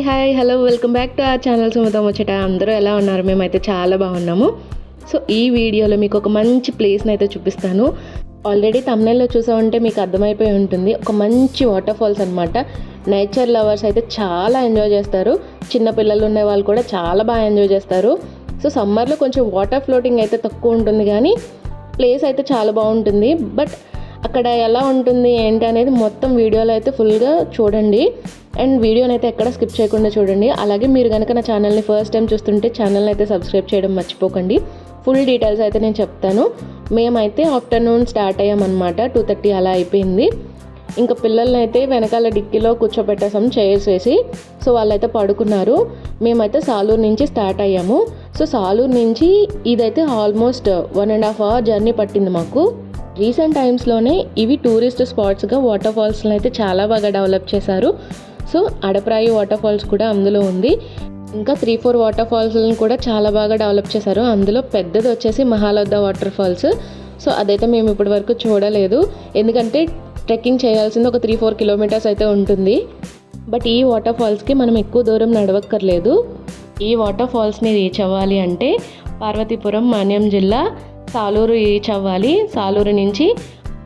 Hi hello welcome back to our channel Sumatha Muchchata. అందరూ ఎలా ఉన్నారు? మేమైతే చాలా బాగున్నాము. సో ఈ వీడియోలో మీకు ఒక మంచి ప్లేస్ని అయితే చూపిస్తాను. ఆల్రెడీ తమ్నెల్లో చూసామంటే మీకు అర్థమైపోయి ఉంటుంది. ఒక మంచి వాటర్ ఫాల్స్ అనమాట. నేచర్ లవర్స్ అయితే చాలా ఎంజాయ్ చేస్తారు. చిన్న పిల్లలు ఉన్న వాళ్ళు కూడా చాలా బాగా ఎంజాయ్ చేస్తారు. సో సమ్మర్లో కొంచెం వాటర్ ఫ్లోటింగ్ అయితే తక్కువ ఉంటుంది, కానీ ప్లేస్ అయితే చాలా బాగుంటుంది. బట్ అక్కడ ఎలా ఉంటుంది ఏంటి అనేది మొత్తం వీడియోలో అయితే ఫుల్గా చూడండి. అండ్ వీడియోని అయితే ఎక్కడ స్కిప్ చేయకుండా చూడండి. అలాగే మీరు కనుక నా ఛానల్ని ఫస్ట్ టైం చూస్తుంటే ఛానల్ని అయితే సబ్స్క్రైబ్ చేయడం మర్చిపోకండి. ఫుల్ డీటెయిల్స్ అయితే నేను చెప్తాను. మేమైతే ఆఫ్టర్నూన్ స్టార్ట్ అయ్యామన్నమాట. 2:30 అలా అయిపోయింది. ఇంకా పిల్లల్ని అయితే వెనకాల డిక్కీలో కూర్చోబెట్టేసాం చైర్స్ వేసి. సో వాళ్ళైతే పడుకున్నారు. మేమైతే సాలూరు నుంచి స్టార్ట్ అయ్యాము. సో సాలూరు నుంచి ఇదైతే ఆల్మోస్ట్ 1.5 hour జర్నీ పట్టింది మాకు. రీసెంట్ టైమ్స్లోనే ఇవి టూరిస్ట్ స్పాట్స్గా వాటర్ ఫాల్స్ని అయితే చాలా బాగా డెవలప్ చేశారు. సో అడప్రాయి వాటర్ ఫాల్స్ కూడా అందులో ఉంది. ఇంకా 3-4 వాటర్ ఫాల్స్లను కూడా చాలా బాగా డెవలప్ చేశారు. అందులో పెద్దది వచ్చేసి మహాలద్దా వాటర్ ఫాల్స్. సో అదైతే మేము ఇప్పటి వరకు చూడలేదు, ఎందుకంటే ట్రెక్కింగ్ చేయాల్సింది ఒక 3-4 kilometers అయితే ఉంటుంది. బట్ ఈ వాటర్ ఫాల్స్కి మనం ఎక్కువ దూరం నడవక్కర్లేదు. ఈ వాటర్ ఫాల్స్ని రీచ్ అవ్వాలి అంటే పార్వతీపురం, మాన్యం జిల్లా, సాలూరు రీచ్ అవ్వాలి. సాలూరు నుంచి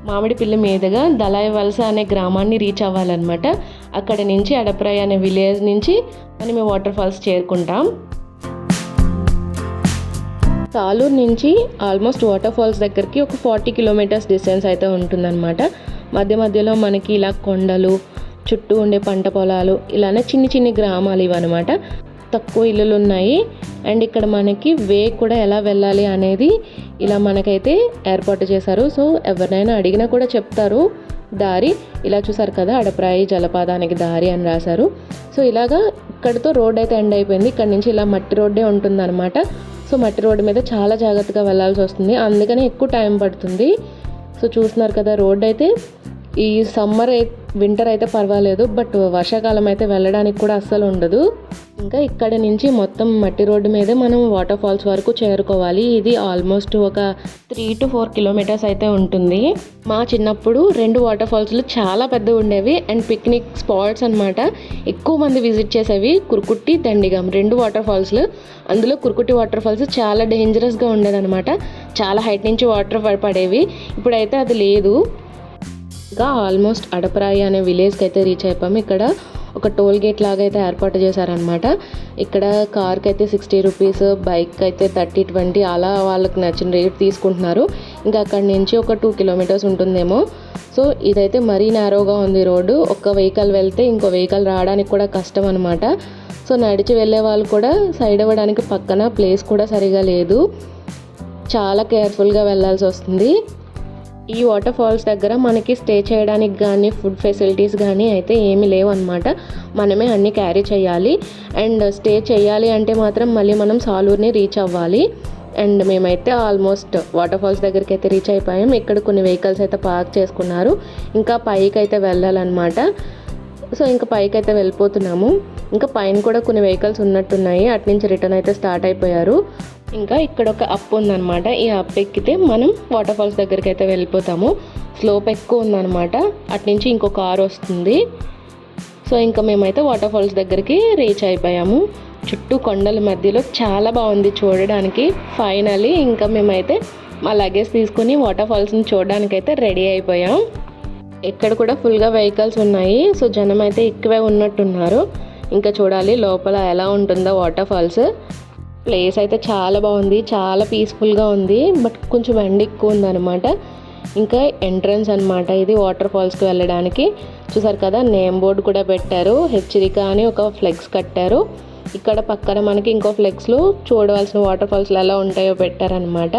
మామిడిపిల్లి మీదుగా దళాయి వలస అనే గ్రామాన్ని రీచ్ అవ్వాలన్నమాట. అక్కడ నుంచి అడప్రాయి అనే విలేజ్ నుంచి మనం ఈ వాటర్ ఫాల్స్ చేరుకుంటాం. సాలూరు నుంచి ఆల్మోస్ట్ వాటర్ ఫాల్స్ దగ్గరికి ఒక 40 kilometers డిస్టెన్స్ అయితే ఉంటుందన్నమాట. మధ్య మధ్యలో మనకి ఇలా కొండలు, చుట్టూ ఉండే పంట పొలాలు, ఇలానే చిన్ని గ్రామాలు ఇవన్నమాట. తక్కువ ఇల్లులు ఉన్నాయి. అండ్ ఇక్కడ మనకి వే కూడా ఎలా వెళ్ళాలి అనేది ఇలా మనకైతే ఏర్పాటు చేశారు. సో ఎవరినైనా అడిగినా కూడా చెప్తారు దారి. ఇలా చూసారు కదా, అడప్రాయి జలపాతానికి దారి అని రాశారు. సో ఇలాగా ఇక్కడితో రోడ్ అయితే ఎండ్ అయిపోయింది. ఇక్కడ నుంచి ఇలా మట్టి రోడ్డే ఉంటుందన్నమాట. సో మట్టి రోడ్డు మీద చాలా జాగ్రత్తగా వెళ్ళాల్సి వస్తుంది, అందుకని ఎక్కువ టైం పడుతుంది. సో చూస్తున్నారు కదా, రోడ్ అయితే ఈ సమ్మర్ వింటర్ అయితే పర్వాలేదు, బట్ వర్షాకాలం అయితే వెళ్ళడానికి కూడా అస్సలు ఉండదు. ఇంకా ఇక్కడ నుంచి మొత్తం మట్టి రోడ్డు మీదే మనం వాటర్ ఫాల్స్ వరకు చేరుకోవాలి. ఇది ఆల్మోస్ట్ ఒక 3 to 4 kilometers అయితే ఉంటుంది. మా చిన్నప్పుడు 2 వాటర్ ఫాల్స్లు చాలా పెద్దవి ఉండేవి అండ్ పిక్నిక్ స్పాట్స్ అనమాట. ఎక్కువ మంది విజిట్ చేసేవి కుర్కుట్టి, దండిగం 2 వాటర్ ఫాల్స్లు. అందులో కుర్కుట్టి వాటర్ ఫాల్స్ చాలా డేంజరస్గా ఉండేదన్నమాట. చాలా హైట్ నుంచి వాటర్ పడేవి. ఇప్పుడైతే అది లేదు. ఇంకా ఆల్మోస్ట్ అడప్రాయి అనే విలేజ్కి అయితే రీచ్ అయిపోయాము. ఇక్కడ ఒక టోల్ గేట్ లాగా అయితే ఏర్పాటు చేశారనమాట. ఇక్కడ కార్కి అయితే 60 rupees, బైక్ అయితే 30-20 అలా వాళ్ళకి నచ్చిన రేట్ తీసుకుంటున్నారు. ఇంకా అక్కడి నుంచి ఒక 2 kilometers ఉంటుందేమో. సో ఇదైతే మరీ నేరోగా ఉంది రోడ్డు. ఒక వెహికల్ వెళ్తే ఇంకో వెహికల్ రావడానికి కూడా కష్టం అనమాట. సో నడిచి వెళ్ళే వాళ్ళు కూడా సైడ్ అవ్వడానికి పక్కన ప్లేస్ కూడా సరిగా లేదు. చాలా కేర్ఫుల్గా వెళ్ళాల్సి వస్తుంది. ఈ వాటర్ ఫాల్స్ దగ్గర మనకి స్టే చేయడానికి కానీ ఫుడ్ ఫెసిలిటీస్ కానీ అయితే ఏమీ లేవు అనమాట. మనమే అన్నీ క్యారీ చేయాలి. అండ్ స్టే చేయాలి అంటే మాత్రం మళ్ళీ మనం సాలూరుని రీచ్ అవ్వాలి. అండ్ మేమైతే ఆల్మోస్ట్ వాటర్ ఫాల్స్ దగ్గరికి అయితే రీచ్ అయిపోయాం. ఇక్కడ కొన్ని వెహికల్స్ అయితే పార్క్ చేసుకున్నారు. ఇంకా పైకి అయితే వెళ్ళాలన్నమాట. సో ఇంకా పైకి అయితే వెళ్ళిపోతున్నాము. ఇంకా పైన కూడా కొన్ని వెహికల్స్ ఉన్నట్టున్నాయి. అటు నుంచి రిటర్న్ అయితే స్టార్ట్ అయిపోయారు. ఇంకా ఇక్కడ ఒక అప్ ఉందన్నమాట. ఈ అప్ ఎక్కితే మనం వాటర్ ఫాల్స్ దగ్గరికి అయితే వెళ్ళిపోతాము. స్లోప్ ఎక్కువ ఉందన్నమాట. అటు నుంచి ఇంకో కార్ వస్తుంది. సో ఇంకా మేమైతే వాటర్ ఫాల్స్ దగ్గరికి రీచ్ అయిపోయాము. చుట్టూ కొండల మధ్యలో చాలా బాగుంది చూడడానికి. ఫైనల్లీ ఇంకా మేమైతే మా లగేజ్ తీసుకుని వాటర్ ఫాల్స్ని చూడడానికి అయితే రెడీ అయిపోయాం. ఇక్కడ కూడా ఫుల్గా వెహికల్స్ ఉన్నాయి. సో జనం అయితే ఎక్కువే ఉన్నట్టున్నారు. ఇంకా చూడాలి లోపల ఎలా ఉంటుందో వాటర్ ఫాల్స్. ప్లేస్ అయితే చాలా బాగుంది, చాలా పీస్ఫుల్గా ఉంది. బట్ కొంచెం ఎండ ఎక్కువ ఉందన్నమాట. ఇంకా ఎంట్రన్స్ అనమాట ఇది వాటర్ ఫాల్స్కి వెళ్ళడానికి. చూసారు కదా, నేమ్ బోర్డు కూడా పెట్టారు. హెచ్చరిక అని ఒక ఫ్లెక్స్ కట్టారు. ఇక్కడ పక్కన మనకి ఇంకో ఫ్లెక్స్లో చూడవలసిన వాటర్ ఫాల్స్లు ఎలా ఉంటాయో పెట్టారనమాట.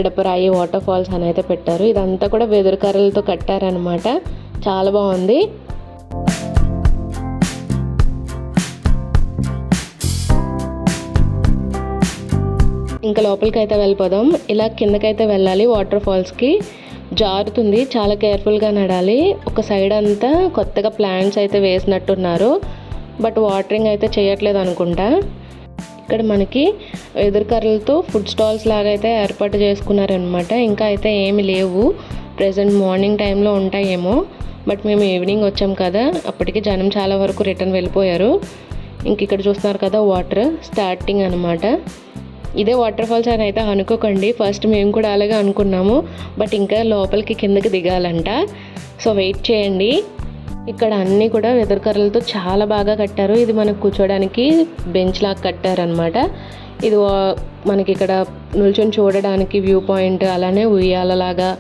అడపరాయి వాటర్ ఫాల్స్ అని అయితే పెట్టారు. ఇదంతా కూడా వెదురు కర్రలతో కట్టారనమాట. చాలా బాగుంది. ఇంకా లోపలికి అయితే వెళ్ళిపోదాం. ఇలా కిందకైతే వెళ్ళాలి. వాటర్ ఫాల్స్కి జారుతుంది, చాలా కేర్ఫుల్గా నడాలి. ఒక సైడ్ అంతా కొత్తగా ప్లాంట్స్ అయితే వేసినట్టున్నారు, బట్ వాటరింగ్ అయితే చేయట్లేదు అనుకుంటా. ఇక్కడ మనకి వెదురు కర్రలతో ఫుడ్ స్టాల్స్ లాగా అయితే ఏర్పాటు చేసుకున్నారనమాట. ఇంకా అయితే ఏమి లేవు, ప్రెజెంట్ మార్నింగ్ టైంలో ఉంటాయేమో. బట్ మేము ఈవినింగ్ వచ్చాం కదా, అప్పటికి జనం చాలా వరకు రిటర్న్ వెళ్ళిపోయారు. ఇంక ఇక్కడ చూస్తున్నారు కదా వాటర్ స్టార్టింగ్ అనమాట. ఇదే వాటర్ ఫాల్స్ అని అయితే అనుకోకండి, ఫస్ట్ మేము కూడా అలాగే అనుకున్నాము, బట్ ఇంకా లోపలికి కిందకి దిగాలంట. సో వెయిట్ చేయండి. ఇక్కడ అన్నీ కూడా వెదురు కర్రలతో చాలా బాగా కట్టారు. ఇది మనకు కూర్చోడానికి బెంచ్ లాగా కట్టారనమాట. ఇది మనకి ఇక్కడ నిల్చొని చూడడానికి వ్యూ పాయింట్, అలానే ఉయ్యాలలాగా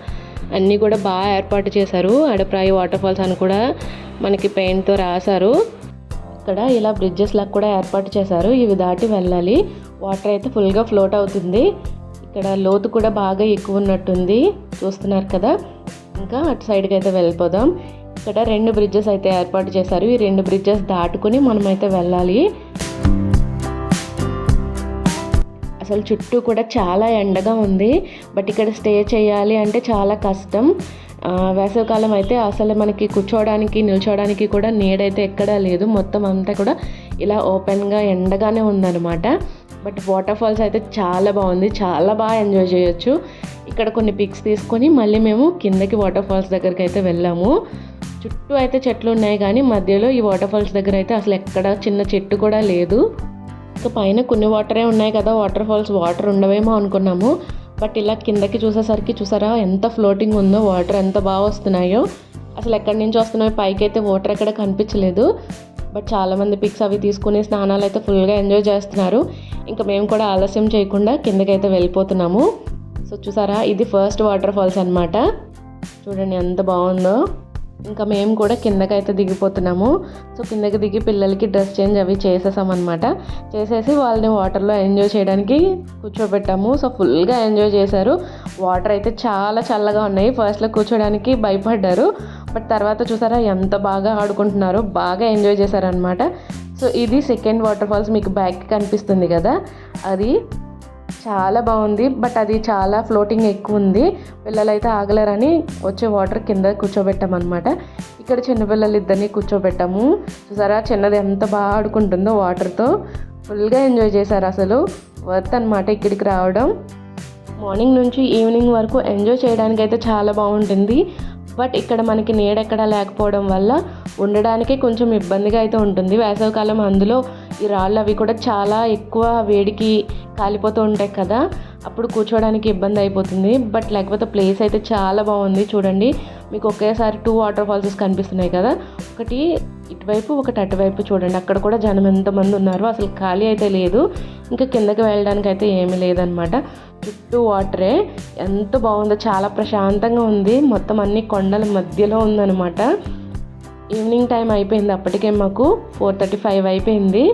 అన్నీ కూడా బాగా ఏర్పాటు చేశారు. అడప్రాయి వాటర్ ఫాల్స్ అని కూడా మనకి పెయింట్తో రాశారు. ఇక్కడ ఇలా బ్రిడ్జెస్ లాగా కూడా ఏర్పాటు చేశారు. ఇవి దాటి వెళ్ళాలి. వాటర్ అయితే ఫుల్గా ఫ్లోట్ అవుతుంది. ఇక్కడ లోతు కూడా బాగా ఎక్కువ ఉన్నట్టుంది, చూస్తున్నారు కదా. ఇంకా అటు సైడ్కి అయితే వెళ్ళిపోదాం. ఇక్కడ 2 బ్రిడ్జెస్ అయితే ఏర్పాటు చేశారు. ఈ 2 బ్రిడ్జెస్ దాటుకుని మనమైతే వెళ్ళాలి. అసలు చుట్టూ కూడా చాలా ఎండగా ఉంది, బట్ ఇక్కడ స్టే చేయాలి అంటే చాలా కష్టం. వేసవికాలం అయితే అసలు మనకి కూర్చోవడానికి నిల్చోవడానికి కూడా నీడైతే ఎక్కడా లేదు. మొత్తం అంతా కూడా ఇలా ఓపెన్గా ఎండగానే ఉందన్నమాట. బట్ వాటర్ ఫాల్స్ అయితే చాలా బాగుంది, చాలా బాగా ఎంజాయ్ చేయొచ్చు. ఇక్కడ కొన్ని పిక్స్ తీసుకొని మళ్ళీ మేము కిందకి వాటర్ ఫాల్స్ దగ్గరికి అయితే వెళ్ళాము. చుట్టూ అయితే చెట్లు ఉన్నాయి, కానీ మధ్యలో ఈ వాటర్ ఫాల్స్ దగ్గర అయితే అసలు ఎక్కడ చిన్న చెట్టు కూడా లేదు. ఇంకా పైన కొన్ని వాటరే ఉన్నాయి కదా, వాటర్ ఫాల్స్ వాటర్ ఉండవేమో అనుకున్నాము. బట్ ఇలా కిందకి చూసేసరికి చూసారా ఎంత ఫ్లోటింగ్ ఉందో, వాటర్ ఎంత బాగా వస్తున్నాయో. అసలు ఎక్కడి నుంచి వస్తున్నాయో, పైకి అయితే వాటర్ ఎక్కడ కనిపించలేదు. బట్ చాలామంది పిక్స్ అవి తీసుకుని స్నానాలు అయితే ఫుల్గా ఎంజాయ్ చేస్తున్నారు. ఇంకా మేము కూడా ఆలస్యం చేయకుండా కిందకైతే వెళ్ళిపోతున్నాము. సో చూసారా, ఇది ఫస్ట్ వాటర్ ఫాల్స్ అనమాట. చూడండి ఎంత బాగుందో. ఇంకా మేము కూడా కిందకైతే దిగిపోతున్నాము. సో కిందకి దిగి పిల్లలకి డ్రెస్ చేంజ్ అవి చేసేసామన్నమాట. చేసేసి వాళ్ళని వాటర్లో ఎంజాయ్ చేయడానికి కూర్చోబెట్టాము. సో ఫుల్గా ఎంజాయ్ చేశారు. వాటర్ అయితే చాలా చల్లగా ఉన్నాయి. ఫస్ట్లో కూర్చోడానికి భయపడ్డారు, బట్ తర్వాత చూసారా ఎంత బాగా ఆడుకుంటున్నారో, బాగా ఎంజాయ్ చేశారనమాట. సో ఇది సెకండ్ వాటర్ ఫాల్స్, మీకు బ్యాక్ కనిపిస్తుంది కదా, అది చాలా బాగుంది. బట్ అది చాలా ఫ్లోటింగ్ ఎక్కువ ఉంది. పిల్లలైతే ఆగలేరని వచ్చే వాటర్ కింద కూర్చోబెట్టామన్నమాట. ఇక్కడ చిన్నపిల్లలు ఇద్దరిని కూర్చోబెట్టాము. చూసారా చిన్నది ఎంత బాగా ఆడుకుంటుందో వాటర్తో, ఫుల్గా ఎంజాయ్ చేశారు. అసలు వర్త్ అనమాట ఇక్కడికి రావడం. మార్నింగ్ నుంచి ఈవినింగ్ వరకు ఎంజాయ్ చేయడానికి అయితే చాలా బాగుంటుంది. బట్ ఇక్కడ మనకి నీడెక్కడా లేకపోవడం వల్ల ఉండడానికి కొంచెం ఇబ్బందిగా అయితే ఉంటుంది. వేసవికాలం అందులో ఈ రాళ్ళు అవి కూడా చాలా ఎక్కువ వేడికి కాలిపోతూ ఉంటాయి కదా, అప్పుడు కూర్చోడానికి ఇబ్బంది అయిపోతుంది. బట్ లేకపోతే ప్లేస్ అయితే చాలా బాగుంది. చూడండి, మీకు ఒకేసారి 2 వాటర్ ఫాల్సెస్ కనిపిస్తున్నాయి కదా, ఒకటి ఇటువైపు ఒకటి అటువైపు. చూడండి అక్కడ కూడా జనం ఎంతమంది ఉన్నారు, అసలు ఖాళీ అయితే లేదు. ఇంకా కిందకి వెళ్ళడానికి అయితే ఏమీ లేదనమాట. చుట్టూ వాటరే. ఎంత బాగుందో, చాలా ప్రశాంతంగా ఉంది. మొత్తం అన్ని కొండల మధ్యలో ఉందన్నమాట. ఈవినింగ్ టైం అయిపోయింది, అప్పటికే మాకు 4:35 అయిపోయింది.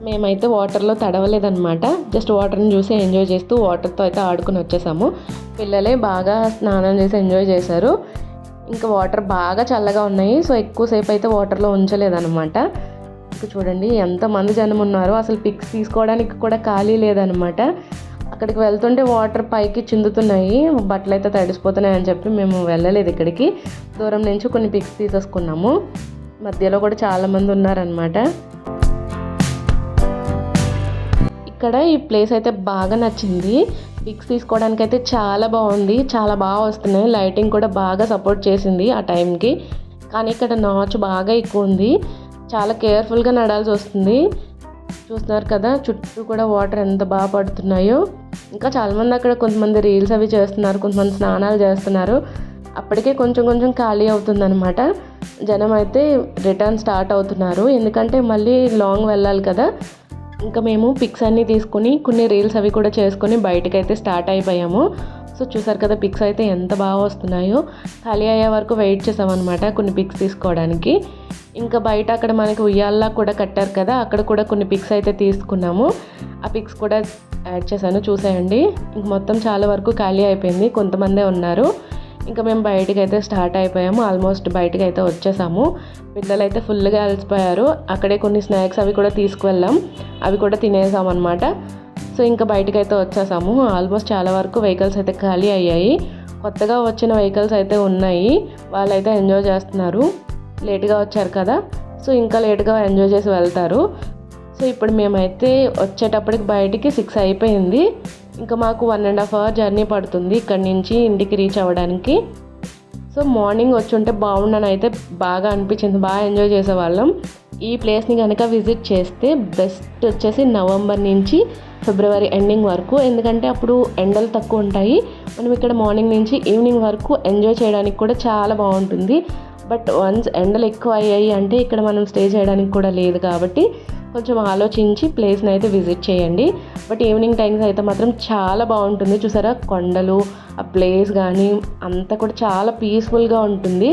మేమైతే వాటర్లో తడవలేదన్నమాట. జస్ట్ వాటర్ని చూసి ఎంజాయ్ చేస్తూ వాటర్తో అయితే ఆడుకుని వచ్చేసాము. పిల్లలే బాగా స్నానం చేసి ఎంజాయ్ చేశారు. ఇంకా వాటర్ బాగా చల్లగా ఉన్నాయి. సో ఎక్కువసేపు అయితే వాటర్లో ఉంచలేదన్నమాట. ఇంకా చూడండి ఎంతమంది జనం ఉన్నారో, అసలు పిక్స్ తీసుకోవడానికి కూడా ఖాళీ లేదనమాట. అక్కడికి వెళ్తుంటే వాటర్ పైకి చిందుతున్నాయి, బట్టలు అయితే తడిసిపోతున్నాయి అని చెప్పి మేము వెళ్ళలేదు ఇక్కడికి. దూరం నుంచి కొన్ని పిక్స్ తీసేసుకున్నాము. మధ్యలో కూడా చాలామంది ఉన్నారనమాట. ఇక్కడ ఈ ప్లేస్ అయితే బాగా నచ్చింది. పిక్స్ తీసుకోవడానికి అయితే చాలా బాగుంది, చాలా బాగా వస్తున్నాయి. లైటింగ్ కూడా బాగా సపోర్ట్ చేసింది ఆ టైంకి. కానీ ఇక్కడ నాచు బాగా ఎక్కువ ఉంది, చాలా కేర్ఫుల్గా నడాల్సి వస్తుంది. చూస్తున్నారు కదా చుట్టూ కూడా వాటర్ ఎంత బాగా పడుతున్నాయో. ఇంకా చాలామంది అక్కడ కొంతమంది రీల్స్ అవి చేస్తున్నారు, కొంతమంది స్నానాలు చేస్తున్నారు. అప్పటికే కొంచెం కొంచెం ఖాళీ అవుతుందన్నమాట. జనం అయితే రిటర్న్ స్టార్ట్ అవుతున్నారు, ఎందుకంటే మళ్ళీ లాంగ్ వెళ్ళాలి కదా. ఇంకా మేము పిక్స్ అన్నీ తీసుకొని కొన్ని రీల్స్ అవి కూడా చేసుకొని బయటకైతే స్టార్ట్ అయిపోయాము. సో చూసారు కదా పిక్స్ అయితే ఎంత బాగా వస్తున్నాయో. ఖాళీ అయ్యే వరకు వెయిట్ చేసామన్నమాట కొన్ని పిక్స్ తీసుకోవడానికి. ఇంకా బయట అక్కడ మనకి ఉయ్యాల్లా కూడా కట్టారు కదా, అక్కడ కూడా కొన్ని పిక్స్ అయితే తీసుకున్నాము. ఆ పిక్స్ కూడా యాడ్ చేశాను, చూసేయండి. ఇంక మొత్తం చాలా వరకు ఖాళీ అయిపోయింది, కొంతమందే ఉన్నారు. ఇంకా మేము బయటకు అయితే స్టార్ట్ అయిపోయాము. ఆల్మోస్ట్ బయటకు అయితే వచ్చేసాము. పిల్లలు అయితే ఫుల్గా అలసిపోయారు. అక్కడే కొన్ని స్నాక్స్ అవి కూడా తీసుకువెళ్ళాం, అవి కూడా తినేసాం అనమాట. సో ఇంకా బయటకు అయితే వచ్చేసాము. ఆల్మోస్ట్ చాలా వరకు వెహికల్స్ అయితే ఖాళీ అయ్యాయి. కొత్తగా వచ్చిన వెహికల్స్ అయితే ఉన్నాయి, వాళ్ళైతే ఎంజాయ్ చేస్తున్నారు. లేట్గా వచ్చారు కదా, సో ఇంకా లేట్గా ఎంజాయ్ చేసి వెళ్తారు. సో ఇప్పుడు మేమైతే వచ్చేటప్పటికి బయటికి 6 అయిపోయింది. ఇంకా మాకు 1.5 hour జర్నీ పడుతుంది ఇక్కడి నుంచి ఇంటికి రీచ్ అవ్వడానికి. సో మార్నింగ్ వచ్చి ఉంటే బాగుండని అయితే బాగా అనిపించింది, బాగా ఎంజాయ్ చేసేవాళ్ళం. ఈ ప్లేస్ని కనుక విజిట్ చేస్తే బెస్ట్ వచ్చేసి నవంబర్ నుంచి ఫిబ్రవరి ఎండింగ్ వరకు, ఎందుకంటే అప్పుడు ఎండలు తక్కువ ఉంటాయి. మనం ఇక్కడ మార్నింగ్ నుంచి ఈవినింగ్ వరకు ఎంజాయ్ చేయడానికి కూడా చాలా బాగుంటుంది. బట్ వన్స్ ఎండలు ఎక్కువ అయ్యాయి అంటే ఇక్కడ మనం స్టే చేయడానికి కూడా లేదు, కాబట్టి కొంచెం ఆలోచించి ప్లేస్ని అయితే విజిట్ చేయండి. బట్ ఈవినింగ్ టైమ్స్ అయితే మాత్రం చాలా బాగుంటుంది. చూసారా కొండలు, ఆ ప్లేస్ కానీ అంతా కూడా చాలా పీస్ఫుల్గా ఉంటుంది.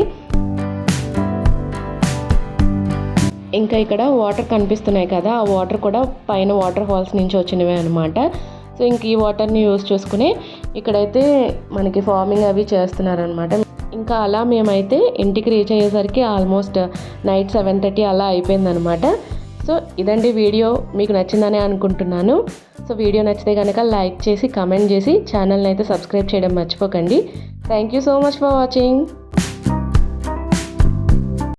ఇంకా ఇక్కడ వాటర్ కనిపిస్తున్నాయి కదా, ఆ వాటర్ కూడా పైన వాటర్ ఫాల్స్ నుంచి వచ్చినవే అనమాట. సో ఇంక ఈ వాటర్ని యూజ్ చేసుకుని ఇక్కడైతే మనకి ఫార్మింగ్ అవి చేస్తున్నారనమాట. ఇంకా అలా మేమైతే ఇంటికి రీచ్ అయ్యేసరికి ఆల్మోస్ట్ నైట్ 7:30 అలా అయిపోయిందనమాట. సో ఇదండి వీడియో, మీకు నచ్చిందనే అనుకుంటున్నాను. సో వీడియో నచ్చితే కనుక లైక్ చేసి కమెంట్ చేసి ఛానల్ని అయితే సబ్స్క్రైబ్ చేయడం మర్చిపోకండి. Thank you so much for watching.